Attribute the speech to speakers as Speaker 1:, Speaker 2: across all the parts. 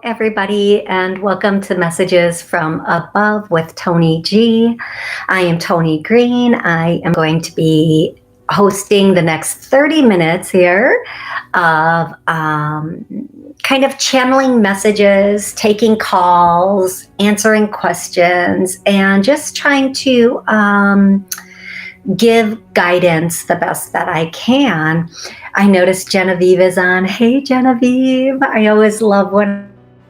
Speaker 1: everybody, and welcome to Messages from Above with Toni G. I am Toni Greene. I am going to be hosting the next 30 minutes here of kind of channeling messages, taking calls, answering questions, and just trying to give guidance the best that I can. I noticed Genevieve is on. Hey, Genevieve. I always love when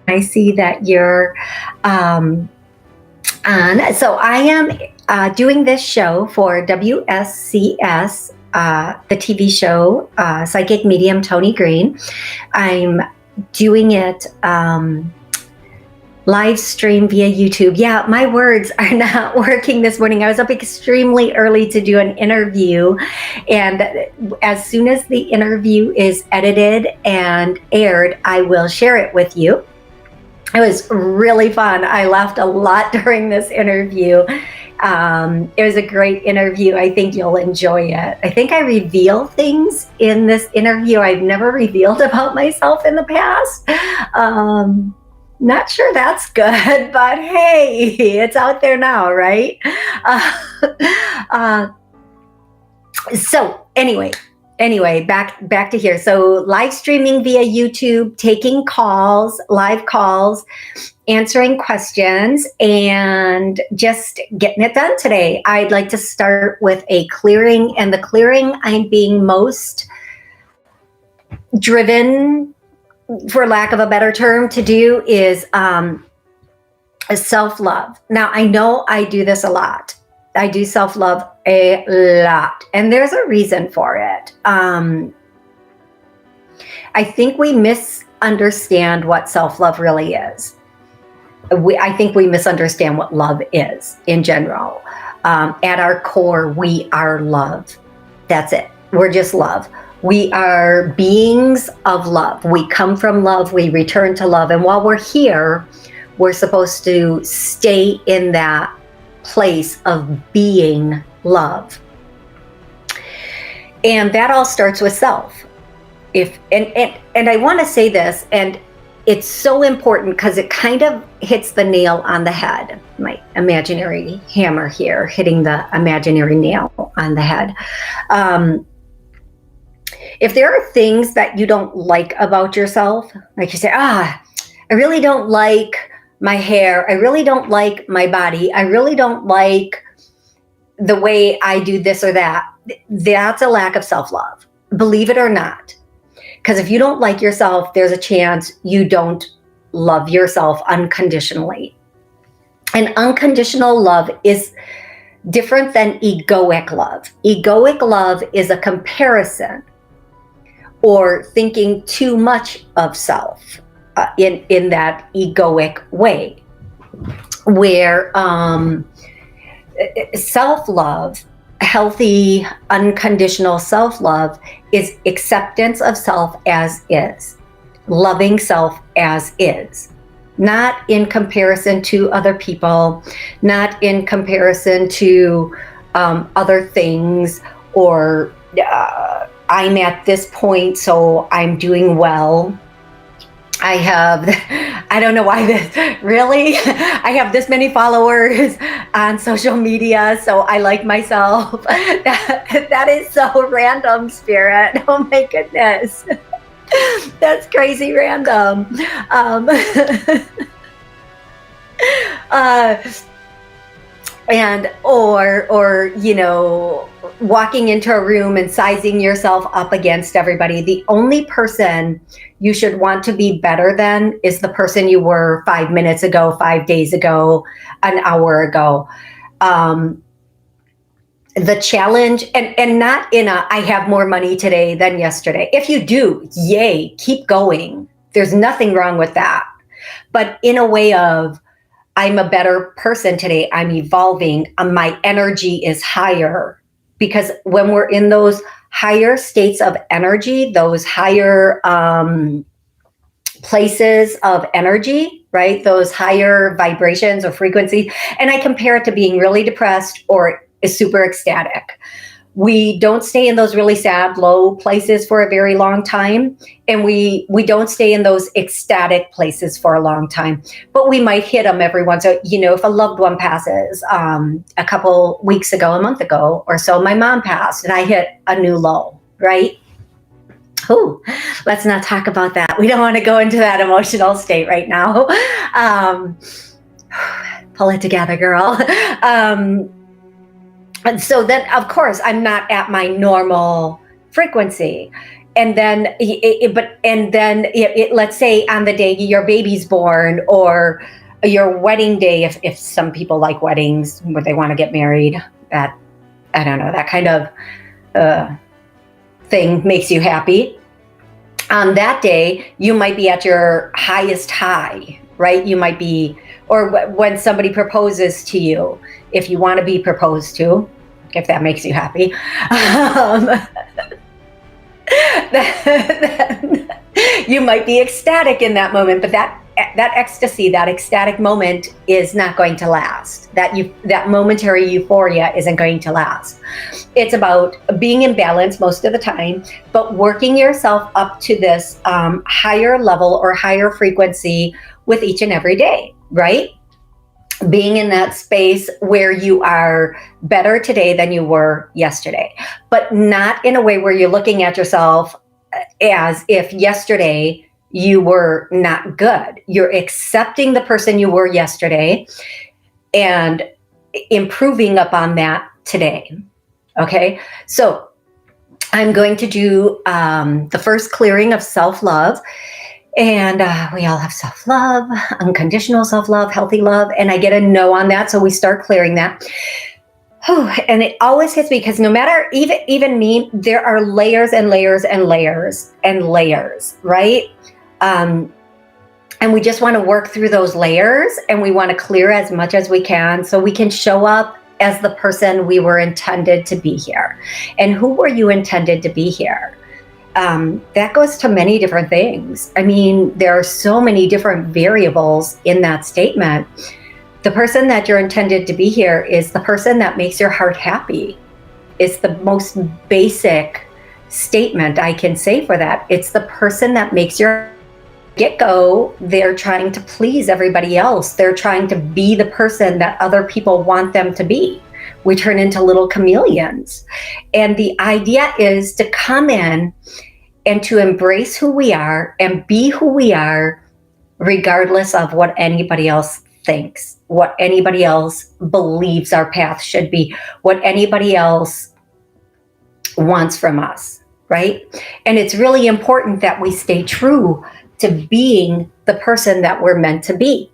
Speaker 1: I see that you're on. So I am doing this show for WSCS, the TV show, Psychic Medium Toni Greene. I'm doing it live stream via YouTube. Yeah, my words are not working this morning. I was up extremely early to do an interview, and as soon as the interview is edited and aired, I will share it with you. It was really fun. I laughed a lot during this interview. It was a great interview. I think you'll enjoy it. I think I reveal things in this interview I've never revealed about myself in the past. Not sure that's good, but hey, it's out there now, right? So anyway, back to here. So live streaming via YouTube, taking calls, live calls, answering questions, and just getting it done today. I'd like to start with a clearing, and the clearing I'm being most driven, for lack of a better term, to do is self-love. Now, I know I do this a lot. I do self-love a lot, and there's a reason for it. I think we misunderstand what self-love really is. I think we misunderstand what love is in general. At our core, we are love. That's it. We're just love. We are beings of love. We come from love. We return to love. And while we're here, we're supposed to stay in that place of being love. And that all starts with self. And I want to say this, and it's so important because it kind of hits the nail on the head. My imaginary hammer here hitting the imaginary nail on the head. If there are things that you don't like about yourself, like you say, I really don't like my hair. I really don't like my body. I really don't like the way I do this or that. That's a lack of self-love, believe it or not. Because if you don't like yourself, there's a chance you don't love yourself unconditionally. And unconditional love is different than egoic love. Egoic love is a comparison or thinking too much of self in that egoic way, where self-love, healthy, unconditional self-love, is acceptance of self as is, loving self as is, not in comparison to other people, not in comparison to other things, or I'm at this point, so I'm doing well. I don't know why this, really? I have this many followers on social media, so I like myself. That is so random, Spirit. Oh my goodness. That's crazy random. And or you know, walking into a room and sizing yourself up against everybody. The only person you should want to be better than is the person you were 5 minutes ago, 5 days ago, an hour ago. The challenge, and not in a, I have more money today than yesterday. If you do, yay, keep going. There's nothing wrong with that. But in a way of, I'm a better person today, I'm evolving, my energy is higher. Because when we're in those higher states of energy, those higher places of energy, right? Those higher vibrations or frequencies. And I compare it to being really depressed or super ecstatic. We don't stay in those really sad, low places for a very long time. And we don't stay in those ecstatic places for a long time, but we might hit them every once. So, if a loved one passes, a couple weeks ago, a month ago or so, my mom passed and I hit a new low, right? Oh, let's not talk about that. We don't want to go into that emotional state right now. Pull it together, girl. And so then, of course, I'm not at my normal frequency. And then, let's say on the day your baby's born, or your wedding day, if some people like weddings where they want to get married, that, I don't know, that kind of thing makes you happy. On that day, you might be at your highest high, right? You might be, or when somebody proposes to you, if you want to be proposed to, if that makes you happy, then you might be ecstatic in that moment, but that ecstasy, that ecstatic moment is not going to last. That momentary euphoria isn't going to last. It's about being in balance most of the time, but working yourself up to this higher level or higher frequency with each and every day, right? Being in that space where you are better today than you were yesterday, but not in a way where you're looking at yourself as if yesterday you were not good. You're accepting the person you were yesterday and improving upon that today. Okay, so I'm going to do the first clearing of self-love. And we all have self-love, unconditional self-love, healthy love. And I get a no on that. So we start clearing that. And it always hits me because no matter, even me, there are layers and layers and layers and layers, right? And we just want to work through those layers, and we want to clear as much as we can so we can show up as the person we were intended to be here. And who were you intended to be here? That goes to many different things. I mean, there are so many different variables in that statement. The person that you're intended to be here is the person that makes your heart happy. It's the most basic statement I can say for that. It's the person that makes your get-go. They're trying to please everybody else. They're trying to be the person that other people want them to be. We turn into little chameleons. And the idea is to come in and to embrace who we are and be who we are, regardless of what anybody else thinks, what anybody else believes our path should be, what anybody else wants from us, right? And it's really important that we stay true to being the person that we're meant to be,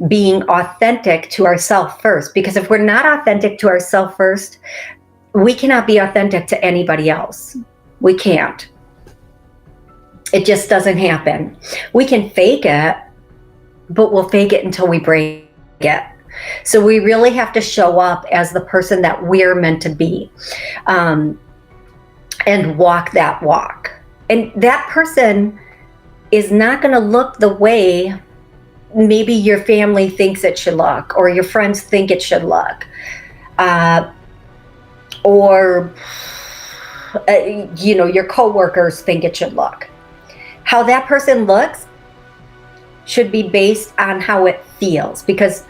Speaker 1: being authentic to ourselves first. Because if we're not authentic to ourselves first, we cannot be authentic to anybody else. We can't. It just doesn't happen. We can fake it, but we'll fake it until we break it. So we really have to show up as the person that we're meant to be, and walk that walk. And that person is not going to look the way maybe your family thinks it should look, or your friends think it should look, or your coworkers think it should look. How that person looks should be based on how it feels, because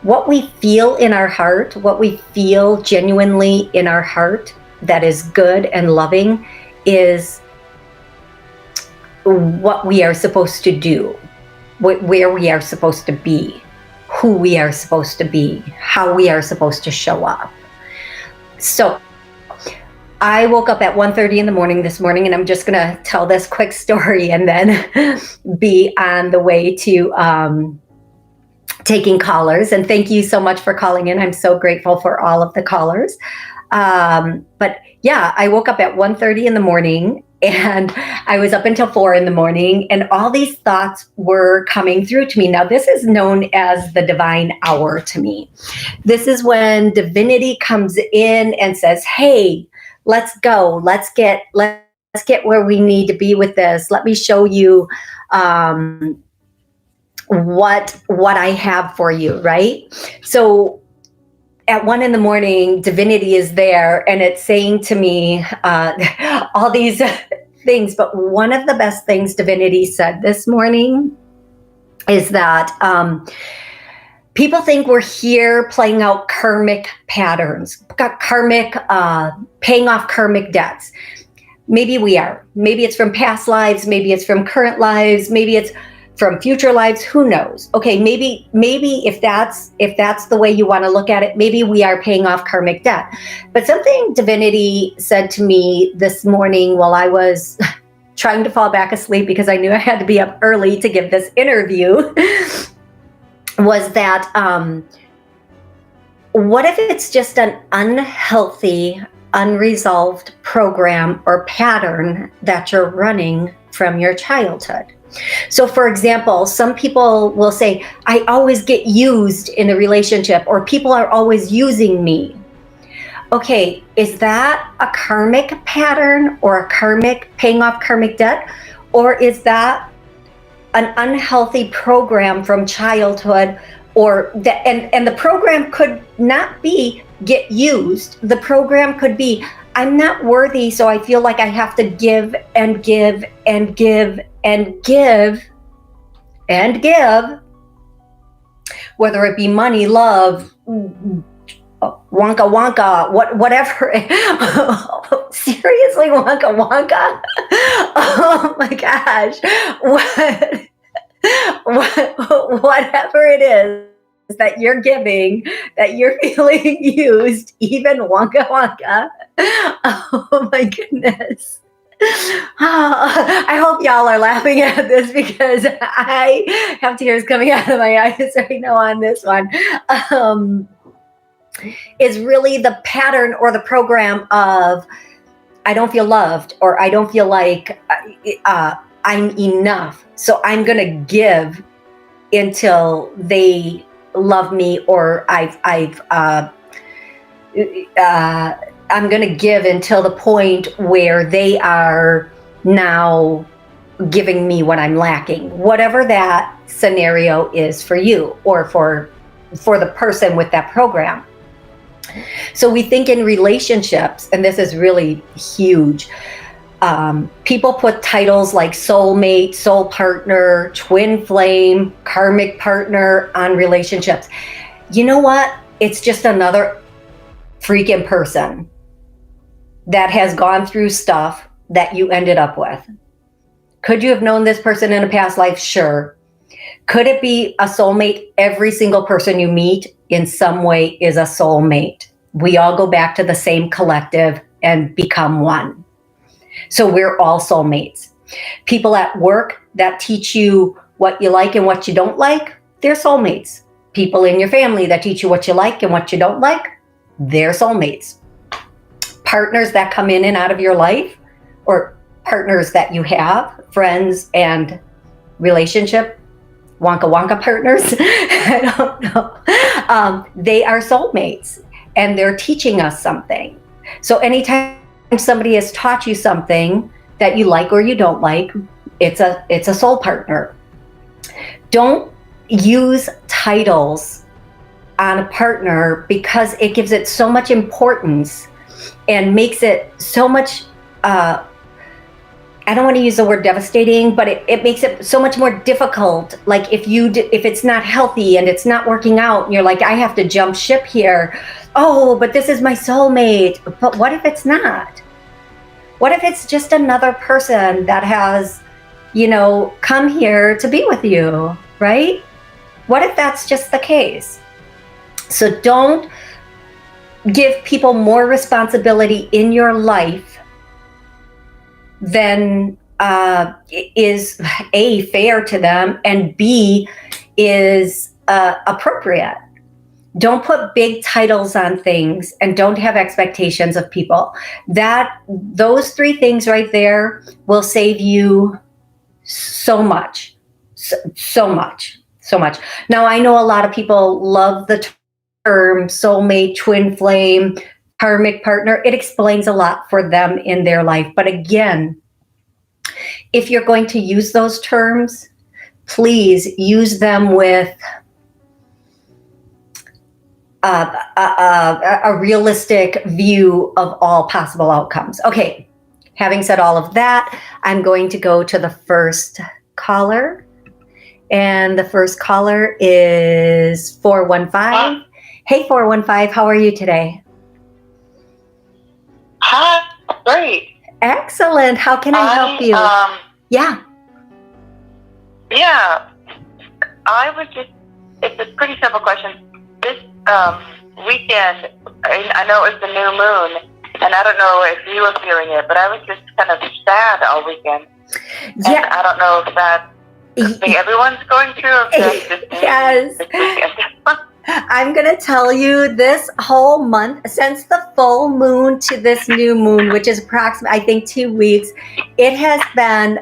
Speaker 1: what we feel in our heart, what we feel genuinely in our heart that is good and loving, is what we are supposed to do, where we are supposed to be, who we are supposed to be, how we are supposed to show up. So I woke up at 1:30 in the morning this morning, and I'm just going to tell this quick story and then be on the way to taking callers. And thank you so much for calling in. I'm so grateful for all of the callers. But yeah, I woke up at 1:30 in the morning, and I was up until 4 in the morning, and all these thoughts were coming through to me. Now, this is known as the divine hour to me. This is when divinity comes in and says, hey, let's go. Let's get where we need to be with this. Let me show you what I have for you, right? So at 1 a.m, divinity is there and it's saying to me all these things. But one of the best things divinity said this morning is that people think we're here playing out karmic patterns, got karmic, paying off karmic debts. Maybe we are. Maybe it's from past lives. Maybe it's from current lives. Maybe it's from future lives. Who knows? Okay, maybe if that's the way you want to look at it, maybe we are paying off karmic debt. But something divinity said to me this morning while I was trying to fall back asleep because I knew I had to be up early to give this interview was that what if it's just an unhealthy, unresolved program or pattern that you're running from your childhood? So for example, some people will say, I always get used in a relationship, or people are always using me. Okay, is that a karmic pattern or a karmic paying off karmic debt? Or is that an unhealthy program from childhood? Or that, and the program could not be get used. The program could be, I'm not worthy, so I feel like I have to give and give and give and give and give, whether it be money, love, wonka, whatever. Seriously, wonka. Oh my gosh, whatever it is that you're giving, that you're feeling used, even wonka. Oh my goodness. I hope y'all are laughing at this because I have tears coming out of my eyes right now on this one. Is really the pattern or the program of I don't feel loved, or I don't feel like I'm enough, so I'm gonna give until they love me, or I'm gonna give until the point where they are now giving me what I'm lacking, whatever that scenario is for you or for the person with that program. So we think in relationships, and this is really huge, people put titles like soulmate, soul partner, twin flame, karmic partner on relationships. You know what? It's just another freaking person that has gone through stuff that you ended up with. Could you have known this person in a past life? Sure. Could it be a soulmate? Every single person you meet in some way is a soulmate. We all go back to the same collective and become one. So we're all soulmates. People at work that teach you what you like and what you don't like, they're soulmates. People in your family that teach you what you like and what you don't like, they're soulmates. Partners that come in and out of your life, or partners that you have, friends and relationship, wonka partners, I don't know. They are soulmates and they're teaching us something. So anytime somebody has taught you something that you like or you don't like, it's a soul partner. Don't use titles on a partner because it gives it so much importance and makes it so much I don't want to use the word devastating, but it makes it so much more difficult. Like if it's not healthy and it's not working out, and you're like, I have to jump ship here. Oh, but this is my soulmate. But what if it's not? What if it's just another person that has, come here to be with you, right? What if that's just the case? So don't give people more responsibility in your life than is A, fair to them, and B, is appropriate. Don't put big titles on things and don't have expectations of people. Those three things right there will save you so much, so much. Now, I know a lot of people love the term soulmate, twin flame, karmic partner. It explains a lot for them in their life. But again, if you're going to use those terms, please use them with a realistic view of all possible outcomes. Okay, having said all of that, I'm going to go to the first caller. And the first caller is 415. Hey, 415, how are you today?
Speaker 2: Hi, great.
Speaker 1: Excellent. How can I help you? Yeah.
Speaker 2: Yeah, I was just, it's a pretty simple question. This weekend, I know it was the new moon, and I don't know if you were feeling it, but I was just kind of sad all weekend.
Speaker 1: Yeah.
Speaker 2: And I don't know if that, I think everyone's going through, or if that's just
Speaker 1: yes.
Speaker 2: this weekend.
Speaker 1: I'm going to tell you this whole month, since the full moon to this new moon, which is approximately, I think, 2 weeks, it has been,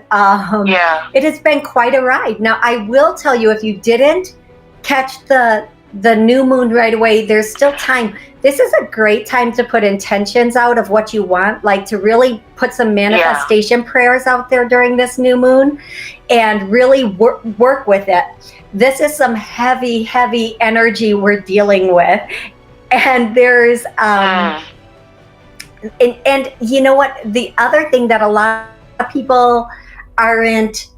Speaker 1: it has been quite a ride. Now, I will tell you, if you didn't catch the new moon right away, there's still time. This is a great time to put intentions out of what you want, like to really put some manifestation prayers out there during this new moon and really work with it. This is some heavy, heavy energy we're dealing with. And there's, and you know what? The other thing that a lot of people aren't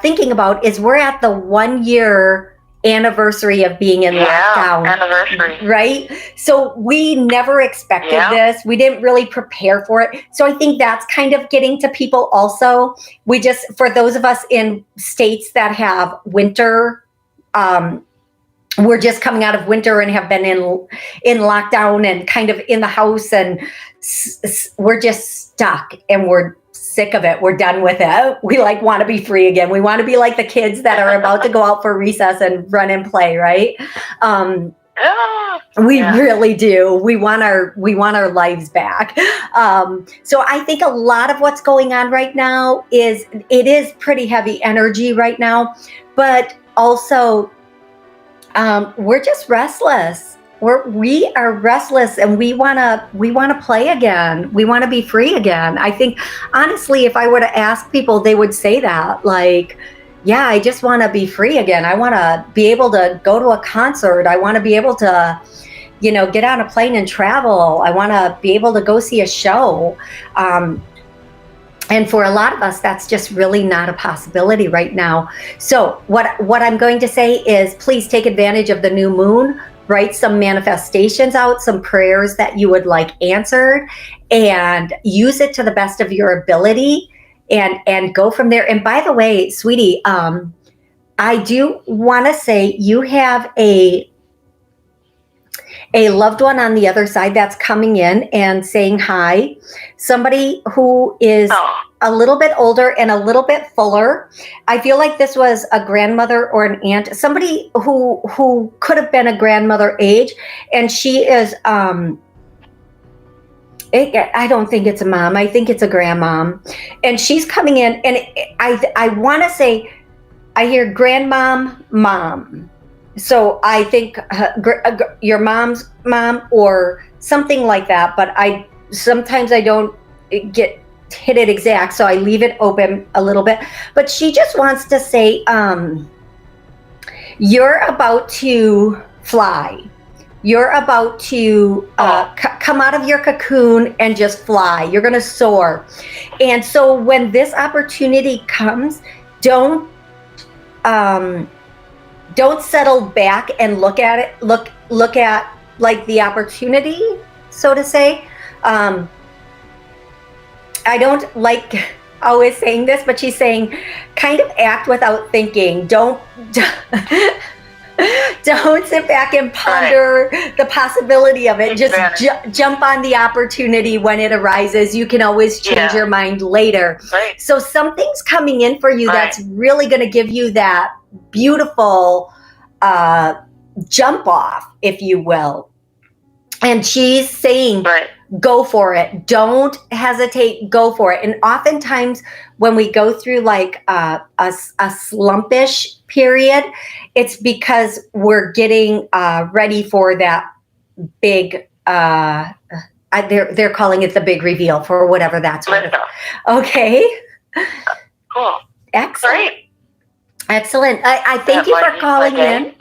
Speaker 1: thinking about is we're at the 1 year anniversary of being in lockdown.
Speaker 2: Anniversary.
Speaker 1: Right? So we never expected this. We didn't really prepare for it. So I think that's kind of getting to people also. We just, for those of us in states that have winter, we're just coming out of winter and have been in lockdown and kind of in the house, and we're just stuck and we're sick of it. We're done with it. We want to be free again. We want to be like the kids that are about to go out for recess and run and play, right? We really do. We want our lives back. So I think a lot of what's going on right now is pretty heavy energy right now, but also we're just restless. We are restless, and we want to play again. We want to be free again. I think, honestly, if I were to ask people, they would say that, yeah, I just want to be free again. I want to be able to go to a concert. I want to be able to, get on a plane and travel. I want to be able to go see a show. And for a lot of us, that's just really not a possibility right now. So what I'm going to say is, please take advantage of the new moon. Write some manifestations out, some prayers that you would like answered, and use it to the best of your ability, and go from there. And by the way, sweetie, I do want to say you have a loved one on the other side that's coming in and saying hi. Somebody who is a little bit older and a little bit fuller. I feel like this was a grandmother or an aunt, somebody who could have been a grandmother age, and she is, I don't think it's a mom. I think it's a grandmom. And she's coming in, and I want to say, I hear grandmom, mom. So I think your mom's mom or something like that, but sometimes I don't hit it exact, so I leave it open a little bit. But she just wants to say, you're about to fly. You're about to come out of your cocoon and just fly. You're going to soar. And so when this opportunity comes, don't settle back and look at it. Look at the opportunity, so to say. I don't like always saying this, but she's saying, kind of act without thinking. Don't sit back and ponder the possibility of it. Just jump on the opportunity when it arises. You can always change your mind later. So something's coming in for you that's really going to give you that beautiful jump off, if you will. And she's saying, go for it. Don't hesitate. Go for it. And oftentimes when we go through a slumpish period, it's because we're getting ready for that big, they're calling it the big reveal, for whatever that's worth. Okay.
Speaker 2: Cool.
Speaker 1: Excellent.
Speaker 2: Great.
Speaker 1: Excellent. I thank
Speaker 2: That
Speaker 1: you for
Speaker 2: lightens my
Speaker 1: calling
Speaker 2: day.
Speaker 1: in.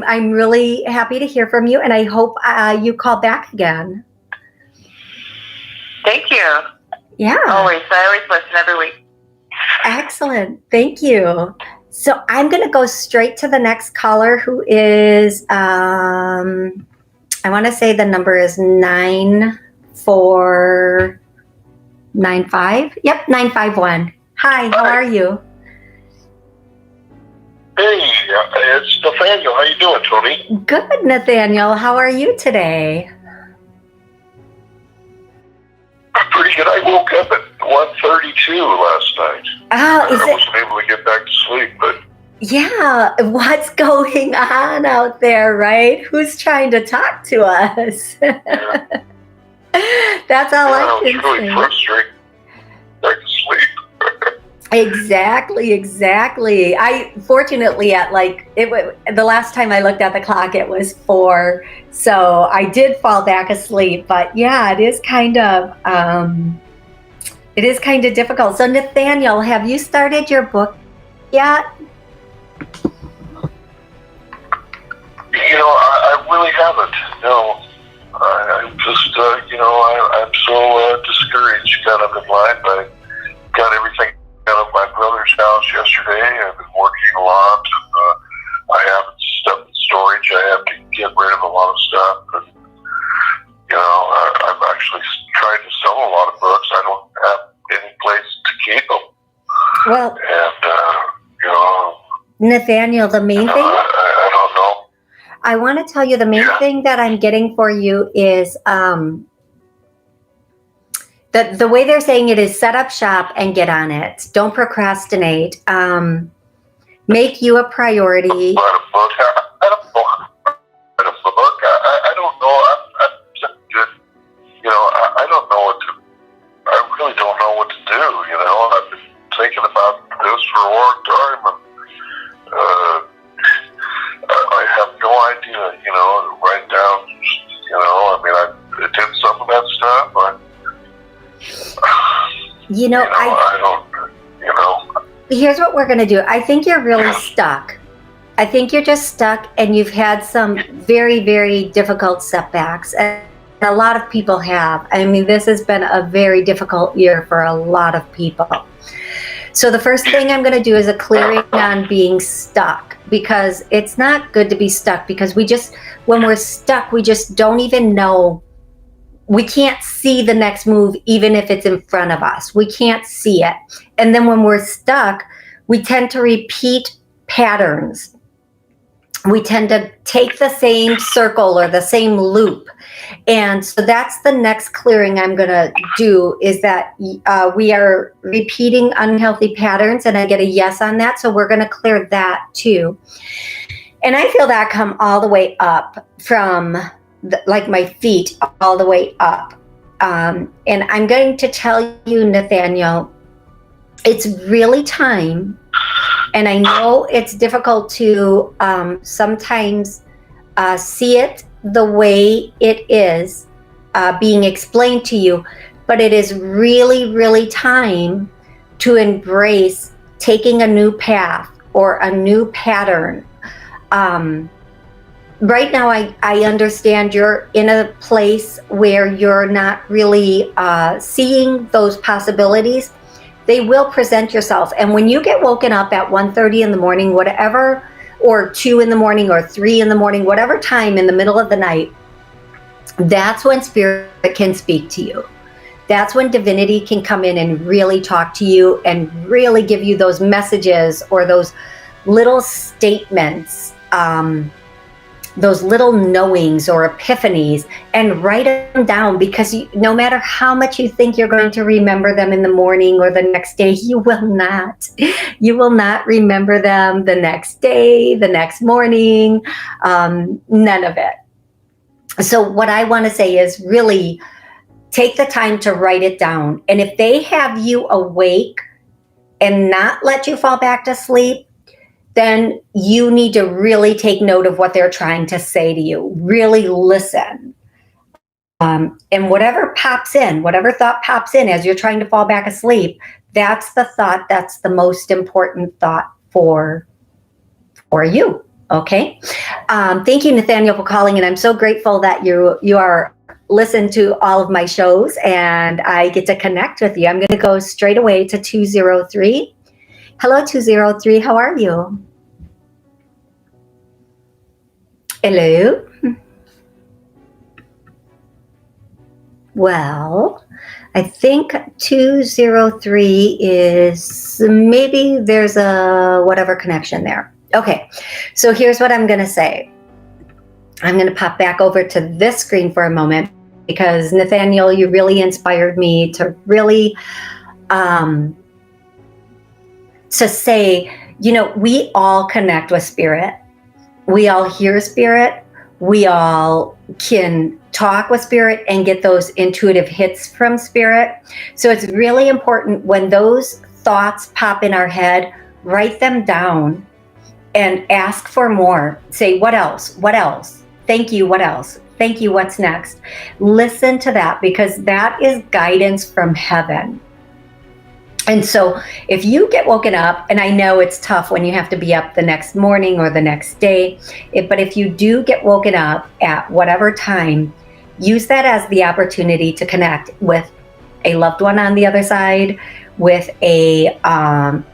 Speaker 1: I'm really happy to hear from you, and I hope you call back again.
Speaker 2: Thank you.
Speaker 1: Yeah.
Speaker 2: I always listen every week.
Speaker 1: Excellent. Thank you. So I'm going to go straight to the next caller, who is, I want to say the number is 9495. Yep, 951. Hi, how are you?
Speaker 3: Hey, it's Nathaniel. How you doing, Toni?
Speaker 1: Good, Nathaniel. How are you today?
Speaker 3: I'm pretty good. I woke up at 1:32 last night.
Speaker 1: Oh,
Speaker 3: I wasn't able to get back to sleep, but...
Speaker 1: Yeah, what's going on out there, right? Who's trying to talk to us?
Speaker 3: Yeah.
Speaker 1: That's all I can
Speaker 3: It's really
Speaker 1: say.
Speaker 3: frustrating. Back to sleep.
Speaker 1: Exactly. I fortunately the last time I looked at the clock, it was 4, so I did fall back asleep. But yeah, it is kind of difficult. So Nathaniel, have you started your book yet?
Speaker 3: I really haven't. No, I'm just I'm so discouraged, kind of in life. I got everything out of my brother's house yesterday. I've been working a lot, and I have stuff in storage. I have to get rid of a lot of stuff, and I've actually tried to sell a lot of books. I don't have any place to keep them.
Speaker 1: Well,
Speaker 3: and
Speaker 1: Nathaniel, the main thing
Speaker 3: I don't know.
Speaker 1: I want to tell you, the main thing that I'm getting for you is the way they're saying it is set up shop and get on it. Don't procrastinate. Make you a priority.
Speaker 3: Write a book. I don't know. Write a book. I don't know. I'm just good. I don't know what to. I really don't know what to do. I've been thinking about this for a long time, and I have no idea. Write down. I did some of that stuff. I don't.
Speaker 1: Here's what we're going to do. I think you're really stuck. I think you're just stuck, and you've had some very, very difficult setbacks. And a lot of people have. I mean, this has been a very difficult year for a lot of people. So the first thing I'm going to do is a clearing on being stuck, because it's not good to be stuck, because when we're stuck, we just don't even know. We can't see the next move, even if it's in front of us. We can't see it. And then when we're stuck, we tend to repeat patterns. We tend to take the same circle or the same loop. And so that's the next clearing I'm going to do, is that we are repeating unhealthy patterns, and I get a yes on that. So we're going to clear that too. And I feel that come all the way up from my feet all the way up. And I'm going to tell you, Nathaniel, it's really time. And I know it's difficult to sometimes see it the way it is being explained to you, but it is really, really time to embrace taking a new path or a new pattern. Right now, I understand you're in a place where you're not really seeing those possibilities. They will present yourself. And when you get woken up at 1:30 in the morning, whatever, or 2 in the morning or 3 in the morning, whatever time in the middle of the night, that's when spirit can speak to you. That's when divinity can come in and really talk to you and really give you those messages or those little statements, those little knowings or epiphanies, and write them down, because no matter how much you think you're going to remember them in the morning or the next day, you will not. You will not remember them the next day, the next morning, none of it. So what I want to say is really take the time to write it down. And if they have you awake and not let you fall back to sleep, then you need to really take note of what they're trying to say to you. Really listen. And whatever thought pops in as you're trying to fall back asleep, that's the thought that's the most important thought for for you. Okay. Thank you, Nathaniel, for calling, and I'm so grateful that you are listen to all of my shows and I get to connect with you. I'm going to go straight away to 203. Hello, 203. How are you? Hello. Well, I think 203 is maybe there's a whatever connection there. Okay, so here's what I'm going to say. I'm going to pop back over to this screen for a moment because Nathaniel, you really inspired me to really to say, we all connect with spirit. We all hear spirit. We all can talk with spirit and get those intuitive hits from spirit. So it's really important when those thoughts pop in our head, write them down and ask for more. Say, what else? What else? Thank you. What else? Thank you. What's next? Listen to that because that is guidance from heaven. And so if you get woken up, and I know it's tough when you have to be up the next morning or the next day, but if you do get woken up at whatever time, use that as the opportunity to connect with a loved one on the other side, with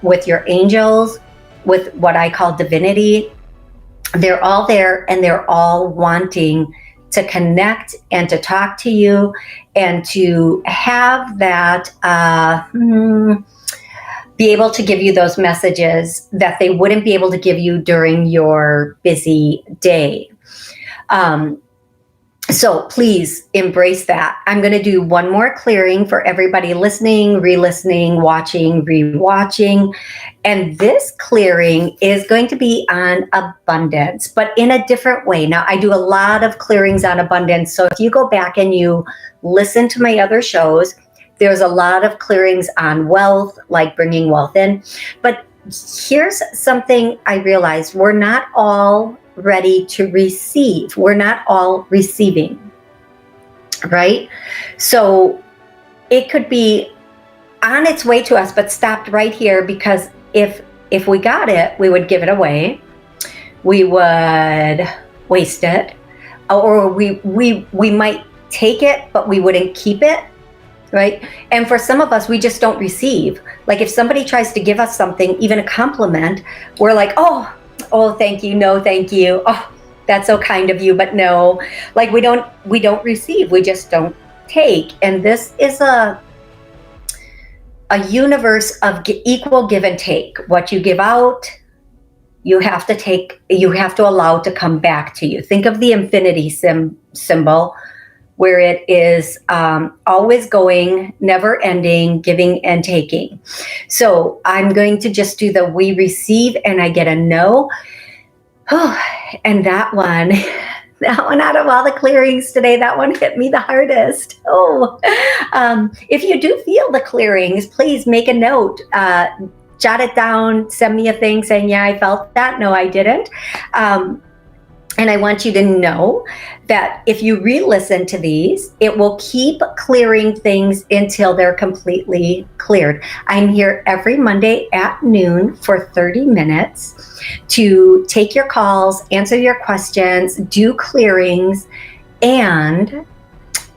Speaker 1: with your angels, with what I call divinity. They're all there and they're all wanting to connect and to talk to you and to have that, be able to give you those messages that they wouldn't be able to give you during your busy day. So please embrace that. I'm going to do one more clearing for everybody listening, re-listening, watching, re-watching. And this clearing is going to be on abundance, but in a different way. Now, I do a lot of clearings on abundance. So if you go back and you listen to my other shows, there's a lot of clearings on wealth, like bringing wealth in. But here's something I realized. We're not all ready to receive. We're not all receiving, right? So it could be on its way to us, but stopped right here because if we got it, we would give it away. We would waste it, or we might take it, but we wouldn't keep it. Right? And for some of us, we just don't receive. Like if somebody tries to give us something, even a compliment, we're like, oh, thank you. No, thank you. Oh, that's so kind of you, but no. Like we don't receive. We just don't take. And this is a universe of equal give and take. What you give out, you have to take, you have to allow to come back to you. Think of the infinity symbol, where it is always going, never ending, giving and taking. So I'm going to just do the we receive and I get a no. Oh, and that one out of all the clearings today, that one hit me the hardest. If you do feel the clearings, please make a note. Jot it down, send me a thing saying, yeah, I felt that. No, I didn't. And I want you to know that if you re-listen to these, it will keep clearing things until they're completely cleared. I'm here every Monday at noon for 30 minutes to take your calls, answer your questions, do clearings, and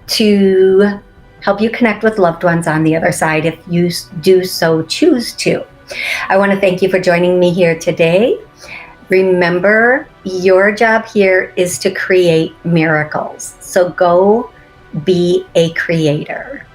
Speaker 1: to help you connect with loved ones on the other side if you do so choose to. I want to thank you for joining me here today. Remember, your job here is to create miracles. So go be a creator.